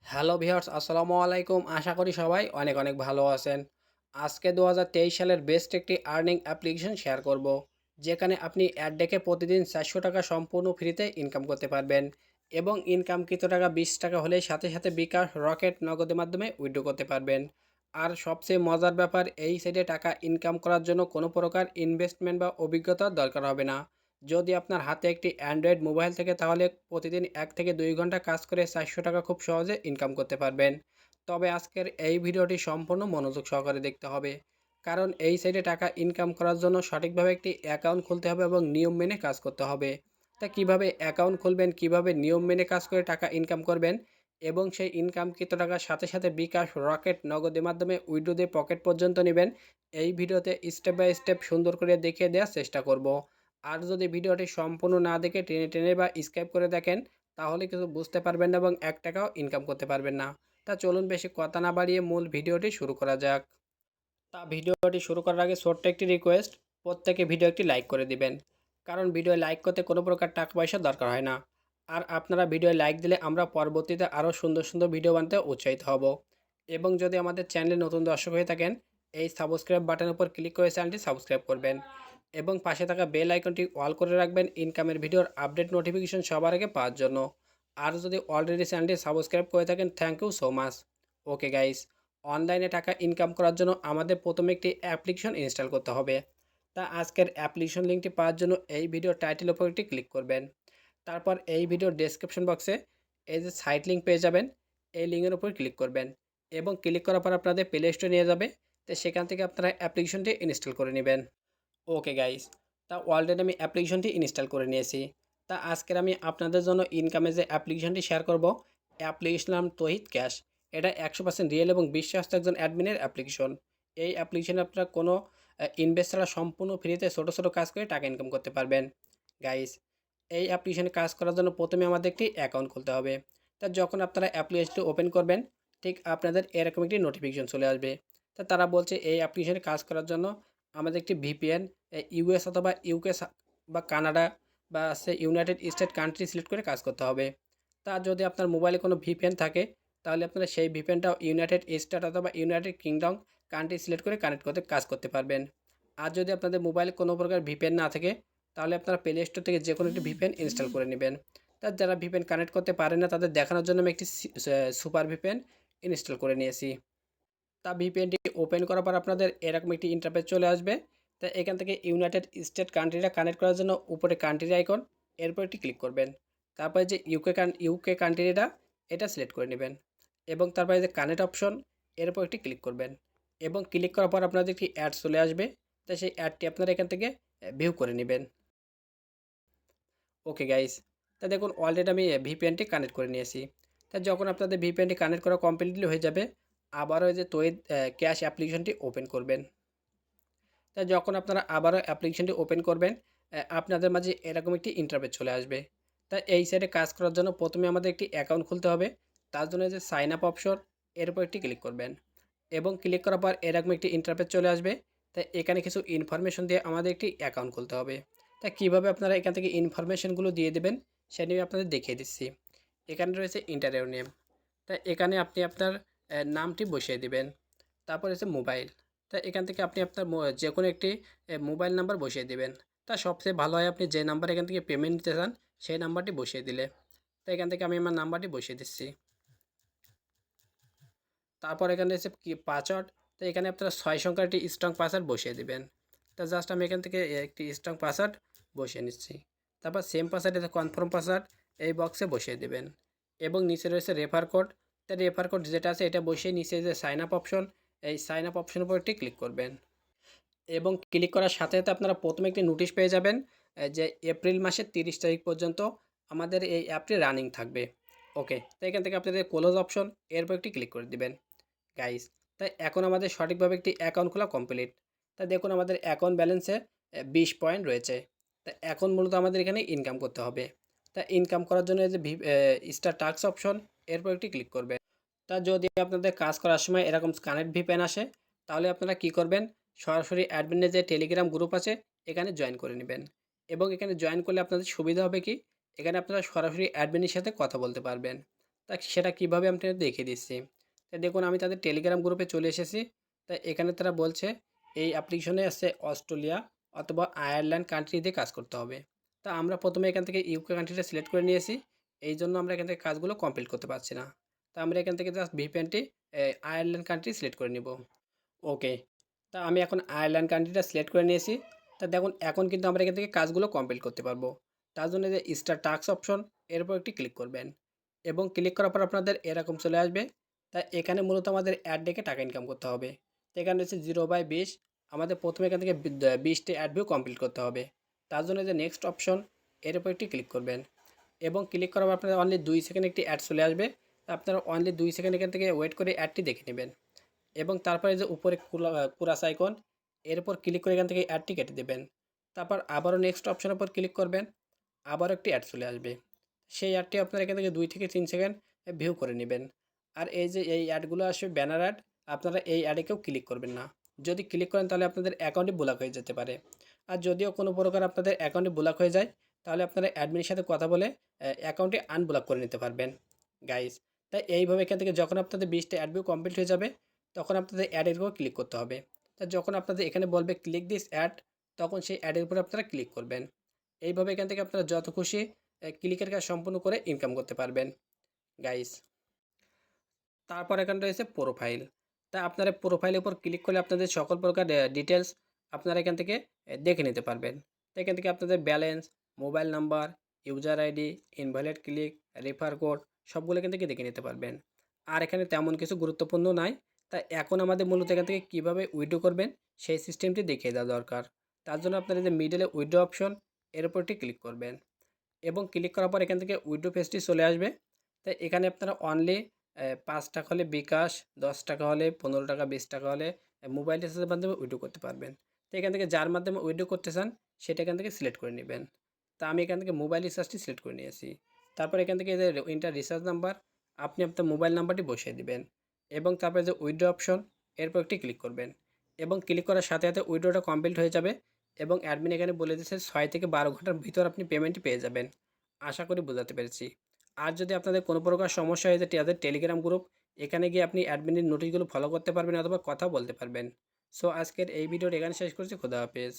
Hello viewers, আসসালামু আলাইকুম। আশা করি সবাই অনেক অনেক ভালো আছেন। আজকে 2023 সালের বেস্ট একটি আর্নিং অ্যাপ্লিকেশন শেয়ার করব, যেখানে আপনি অ্যাড ডেকে প্রতিদিন 400 টাকা সম্পূর্ণ ফ্রিতে ইনকাম করতে পারবেন এবং ইনকামকৃত টাকা 20 টাকা হলেই সাথে সাথে বিকাশ, রকেট, নগদের মাধ্যমে উইথড্র করতে পারবেন। আর সবচেয়ে মজার ব্যাপার, এই সাইটে টাকা ইনকাম করার জন্য কোনো প্রকার ইনভেস্টমেন্ট বা অভিজ্ঞতার দরকার হবে না। যদি আপনার হাতে একটি অ্যান্ড্রয়েড মোবাইল থেকে, তাহলে প্রতিদিন 1 থেকে 2 ঘন্টা কাজ করে 400 টাকা খুব সহজে ইনকাম করতে পারবেন। তবে আজকের এই ভিডিওটি সম্পূর্ণ মনোযোগ সহকারে দেখতে হবে, কারণ এই সাইটে টাকা ইনকাম করার জন্য সঠিকভাবে একটি অ্যাকাউন্ট খুলতে হবে এবং নিয়ম মেনে কাজ করতে হবে। তা কিভাবে অ্যাকাউন্ট খুলবেন, কিভাবে নিয়ম মেনে কাজ করে টাকা ইনকাম করবেন এবং সেই ইনকামকৃত টাকার সাথে সাথে বিকাশ, রকেট, নগদের মাধ্যমে উইথড্র দিয়ে পকেট পর্যন্ত নেবেন, এই ভিডিওতে স্টেপ বাই স্টেপ সুন্দর করে দেখিয়ে দেওয়ার চেষ্টা করব। আর যদি ভিডিওটি সম্পূর্ণ না দেখে টেনে টেনে বা স্কিপ করে দেখেন, তাহলে কিছু বুঝতে পারবেন না এবং 1 টাকাও ইনকাম করতে পারবেন না। তা চলুন বেশি কথা না বাড়িয়ে মূল ভিডিওটি শুরু করা যাক। তা ভিডিওটি শুরু করার আগে ছোট্ট একটি রিকোয়েস্ট, প্রত্যেকে ভিডিও একটি লাইক করে দিবেন, কারণ ভিডিও লাইক করতে কোনো প্রকার টাকা পয়সা দরকার হয় না। আর আপনারা ভিডিও লাইক দিলে আমরা পরবর্তীতে আরও সুন্দর সুন্দর ভিডিও বানাতে উৎসাহিত হব। এবং যদি আমাদের চ্যানেলে নতুন দর্শক হয়ে থাকেন, এই সাবস্ক্রাইব বাটনের উপর ক্লিক করে চ্যানেলটি সাবস্ক্রাইব করবেন এবং পাশে থাকা বেল আইকনটি অল করে রাখবেন ইনকামের ভিডিওর আপডেট নোটিফিকেশন সবার আগে পাওয়ার জন্য। আর যদি অলরেডি চ্যানেলটি সাবস্ক্রাইব করে থাকেন, thank you so much. Okay guys, অনলাইনে টাকা ইনকাম করার জন্য আমাদের প্রথমে একটি অ্যাপ্লিকেশন ইনস্টল করতে হবে। তা আজকের অ্যাপ্লিকেশন লিঙ্কটি পাওয়ার জন্য এই ভিডিও টাইটেলের উপর একটি ক্লিক করবেন। তারপর এই ভিডিওর ডেসক্রিপশন বক্সে এই যে সাইট লিঙ্ক পেয়ে যাবেন, এই লিঙ্কের উপর ক্লিক করবেন এবং ক্লিক করার পর আপনাদের প্লে স্টোরে নিয়ে যাবে। তো সেখান থেকে আপনারা অ্যাপ্লিকেশনটি ইনস্টল করে নেবেন। ওকে গাইস, তা অলরেডি আমি অ্যাপ্লিকেশনটি ইনস্টল করে নিয়েছি। তা আজকের আমি আপনাদের জন্য ইনকামের যে অ্যাপ্লিকেশনটি শেয়ার করব, অ্যাপ্লিকেশন নাম তহিদ ক্যাশ। এটা 100% রিয়েল এবং বিশ্বাস্ত একজন অ্যাডমিনের অ্যাপ্লিকেশন। এই অ্যাপ্লিকেশনে আপনারা কোনো ইনভেস্ট ছাড়া সম্পূর্ণ ফ্রিতে ছোটো ছোটো কাজ করে টাকা ইনকাম করতে পারবেন। গাইস, এই অ্যাপ্লিকেশনে কাজ করার জন্য প্রথমে আমাদের একটি অ্যাকাউন্ট খুলতে হবে। তা যখন আপনারা অ্যাপ্লিকেশনটি ওপেন করবেন, ঠিক আপনাদের এরকম একটি নোটিফিকেশন চলে আসবে। তা তারা বলছে এই অ্যাপ্লিকেশনে কাজ করার জন্য আমাদের একটি ভিপিএন, ইউএস অথবা ইউকে বা কানাডা বা সে ইউনাইটেড স্টেট কান্ট্রি সিলেক্ট করে কাজ করতে হবে। তা যদি আপনার মোবাইলে কোনো ভিপিএন থাকে, তাহলে আপনারা সেই ভিপিএনটাও ইউনাইটেড স্টেট অথবা ইউনাইটেড কিংডম কান্ট্রি সিলেক্ট করে কানেক্ট করতে কাজ করতে পারবেন। আর যদি আপনাদের মোবাইলে কোনো প্রকার ভিপিএন না থাকে, তাহলে আপনারা প্লে স্টোর থেকে যে কোনো একটি ভিপিএন ইনস্টল করে নেবেন। তার যারা ভিপিএন কানেক্ট করতে পারেন না, তাদের দেখানোর জন্য আমি একটি সুপার ভিপিএন ইনস্টল করে নিয়েছি। তা ভিপিএনটি ওপেন করার পর আপনাদের এরকম একটি ইন্টারফেস চলে আসবে। তা এখান থেকে ইউনাইটেড স্টেট কান্ট্রিটা কানেক্ট করার জন্য উপরে কান্ট্রি আইকন, এরপর একটি ক্লিক করবেন। তারপরে যে ইউকে কান্ট্রিটা, এটা সিলেক্ট করে নেবেন এবং তারপরে যে কানেক্ট অপশন, এর উপর একটি ক্লিক করবেন এবং ক্লিক করার পর আপনাদের একটি অ্যাড চলে আসবে। তা সেই অ্যাডটি আপনারা এখান থেকে ভিউ করে নেবেন। ওকে গাইস, তা দেখুন অলরেডি আমি ভিপিএনটি কানেক্ট করে নিয়েছি। তা যখন আপনাদের ভিপিএনটি কানেক্ট করা কমপ্লিটলি হয়ে যাবে, আবারও এই যে তৈরি ক্যাশ অ্যাপ্লিকেশনটি ওপেন করবেন। তা যখন আপনারা আবারও অ্যাপ্লিকেশনটি ওপেন করবেন, আপনাদের মাঝে এরকম একটি ইন্টারফেস চলে আসবে। তা এই সাইডে কাজ করার জন্য প্রথমে আমাদের একটি অ্যাকাউন্ট খুলতে হবে। তার জন্য যে সাইন আপ অপশন, এর উপর একটি ক্লিক করবেন এবং ক্লিক করার পর এরকম একটি ইন্টারফেস চলে আসবে। তাই এখানে কিছু ইনফরমেশন দিয়ে আমাদের একটি অ্যাকাউন্ট খুলতে হবে। তা কীভাবে আপনারা এখান থেকে ইনফরমেশনগুলো দিয়ে দেবেন, সেটা আমি আপনাদের দেখিয়ে দিচ্ছি। এখানে রয়েছে ইন্টারভিউ নেম। তা এখানে আপনি আপনার নামটি বসিয়ে দিবেন। তারপর হচ্ছে মোবাইল। তা এখান থেকে আপনি আপনার যে কোনো একটি মোবাইল নাম্বার বসিয়ে দিবেন। তা সবচেয়ে ভালো হয় আপনি যে নাম্বার এখান থেকে পেমেন্ট নিতে চান, সেই নাম্বারটি বসিয়ে দিলে। তো এখান থেকে আমি আমার নাম্বারটি বসিয়ে দিচ্ছি। তারপর এখানে এসে কি পাসওয়ার্ড, তো এখানে আপনারা 6 সংখ্যার একটি স্ট্রং পাসওয়ার্ড বসিয়ে দিবেন। তা জাস্ট আমি এখান থেকে একটি স্ট্রং পাসওয়ার্ড বসিয়ে নিচ্ছি। তারপর সেম পাসওয়ার্ড, এটা কনফার্ম পাসওয়ার্ড, এই বক্সে বসিয়ে দেবেন এবং নিচে রয়েছে রেফার কোড। তা রেফার কোড যেটা আছে এটা বসিয়ে নিচে যে সাইন আপ অপশন, এই সাইন আপ অপশনের উপর একটি ক্লিক করবেন এবং ক্লিক করার সাথে সাথে আপনারা প্রথমে একটি নোটিশ পেয়ে যাবেন, যে এপ্রিল মাসের 30 তারিখ পর্যন্ত আমাদের এই অ্যাপটি রানিং থাকবে। ওকে, তো এখান থেকে আপনাদের ক্লোজ অপশন, এরপর একটি ক্লিক করে দিবেন। গাইস, তাই এখন আমাদের সঠিকভাবে একটি অ্যাকাউন্ট খোলা কমপ্লিট। তা দেখুন আমাদের অ্যাকাউন্ট ব্যালেন্সে 20 পয়েন্ট রয়েছে। তা এখন মূলত আমাদের এখানে ইনকাম করতে হবে। তা ইনকাম করার জন্য এই যে স্টার টাস্ক অপশন, এরপর একটি ক্লিক করবে। তা যদি আপনাদের কাজ করার সময় এরকম কানেক্ট ভিপিএন আসে, তাহলে আপনারা কি করবেন, সরাসরি অ্যাডমিনের যে টেলিগ্রাম গ্রুপ আছে, এখানে জয়েন করে নেবেন এবং এখানে জয়েন করলে আপনাদের সুবিধা হবে কি, এখানে আপনারা সরাসরি অ্যাডমিনের সাথে কথা বলতে পারবেন। তা সেটা কীভাবে আমি আপনাদের দেখিয়ে দিচ্ছি। তা দেখুন আমি তাদের টেলিগ্রাম গ্রুপে চলে এসেছি। তা এখানে তারা বলছে এই অ্যাপ্লিকেশনে আছে অস্ট্রেলিয়া অথবা আয়ারল্যান্ড কান্ট্রি দিয়ে কাজ করতে হবে। তা আমরা প্রথমে এখান থেকে ইউকে কান্ট্রিটা সিলেক্ট করে নিয়েছি। এই জন্য আমরা এখান থেকে কাজগুলো কমপ্লিট করতে পারছি না। তা আমরা এখান থেকে জাস্ট ভিপিএনটি আয়ারল্যান্ড কান্ট্রি সিলেক্ট করে নিব। ওকে। তা আমি এখন আয়ারল্যান্ড কান্ট্রিটা সিলেক্ট করে নিয়েছি। তা দেখুন এখন কিন্তু আমরা এখান থেকে কাজগুলো কমপ্লিট করতে পারবো। তার জন্য যে স্টার টাস্ক অপশন এর উপর একটি ক্লিক করবেন এবং ক্লিক করার পর আপনাদের এরকম চলে আসবে। তা এখানে মূলত আমাদের অ্যাড ডেকে টাকা ইনকাম করতে হবে। তো এখানে হচ্ছে 0/20। আমাদের প্রথমে এখান থেকে 20টি অ্যাড ভিউ কমপ্লিট করতে হবে। তার জন্য যে নেক্সট অপশন এর উপর একটি ক্লিক করবেন এবং ক্লিক করার পর আপনাদের অনলি 2 সেকেন্ড একটি অ্যাড চলে আসবে। আপনারা অনলি 2 সেকেন্ড এখান থেকে ওয়েট করে অ্যাডটি দেখে নেবেন এবং তারপরে যে উপরে কুরাস আইকন এর উপর ক্লিক করে এখান থেকে অ্যাডটি কেটে দেবেন। তারপর আবারও নেক্সট অপশনের উপর ক্লিক করবেন, আবারও একটি অ্যাড চলে আসবে। সেই অ্যাডটি আপনারা এখান থেকে 2 থেকে 3 সেকেন্ড ভিউ করে নেবেন। আর এই যে এই অ্যাডগুলো আসবে ব্যানার অ্যাড, আপনারা এই অ্যাডে কেউ ক্লিক করবেন না। যদি ক্লিক করেন তাহলে আপনাদের অ্যাকাউন্টই ব্লক হয়ে যেতে পারে। আর যদিও কোনো প্রকার আপনাদের অ্যাকাউন্টে ব্লক হয়ে যায় তাহলে আপনারা অ্যাডমিনের সাথে কথা বলে অ্যাকাউন্টটি আনব্লক করে নিতে পারবেন গাইস। তাই এইভাবে এখান থেকে যখন আপনাদের 20টা অ্যাড ভিউ কমপ্লিট হয়ে যাবে তখন আপনাদের অ্যাডের উপর ক্লিক করতে হবে। তা যখন আপনাদের এখানে বলবে ক্লিক দিস অ্যাড, তখন সেই অ্যাডের উপর আপনারা ক্লিক করবেন। এইভাবে এখান থেকে আপনারা যত খুশি ক্লিকের কাজ সম্পূর্ণ করে ইনকাম করতে পারবেন গাইস। তারপর এখানে রয়েছে প্রোফাইল। তা আপনারা প্রোফাইলের উপর ক্লিক করলে আপনাদের সকল প্রকার ডিটেলস আপনারা এখান থেকে দেখে নিতে পারবেন। তো এখান থেকে আপনাদের balance, mobile number, user ID, invalid click, refer code সবগুলো এখান থেকে দেখে নিতে পারবেন। আর এখানে তেমন কিছু গুরুত্বপূর্ণ নাই। তা এখন আমাদের মূলত এখান থেকে কীভাবে উইথড্র করবেন সেই সিস্টেমটি দেখিয়ে দেওয়া দরকার। তার জন্য আপনারা যে মিডলে উইথড্র অপশন এর উপরটি ক্লিক করবেন এবং ক্লিক করার পর এখান থেকে উইথড্র পেজটি চলে আসবে। তাই এখানে আপনারা অনলি 5 টাকা হলে বিকাশ, 10 টাকা হলে, 15 টাকা, 20 টাকা হলে মোবাইল রিচার্জের মাধ্যমে উইথড্র করতে পারবেন। তো এখান থেকে যার মাধ্যমে উইথড্র করতে চান সেটা এখান থেকে সিলেক্ট করে নেবেন। তা আমি এখান থেকে মোবাইল রিচার্জটি সিলেক্ট করে নিয়েছি। তারপর এখান থেকে যে ইন্টার রিচার্জ নাম্বার আপনি আপনার মোবাইল নাম্বারটি বসিয়ে দিবেন এবং তারপরে যে উইথড্র অপশন এরপর একটি ক্লিক করবেন এবং ক্লিক করার সাথে সাথে উইথড্রটা কমপ্লিট হয়ে যাবে এবং অ্যাডমিন এখানে বলে দিচ্ছে 6 থেকে 12 ঘন্টার ভিতর আপনি পেমেন্টটি পেয়ে যাবেন। আশা করি বোঝাতে পেরেছি। আর যদি আপনাদের কোনো প্রকার সমস্যা হয়ে যায় তাদের টেলিগ্রাম গ্রুপ, এখানে গিয়ে আপনি অ্যাডমিনের নোটিশগুলো ফলো করতে পারবেন অথবা কথা বলতে পারবেন। সো আজকের এই ভিডিওটি এখানে শেষ করছি। খোদা হাফেজ।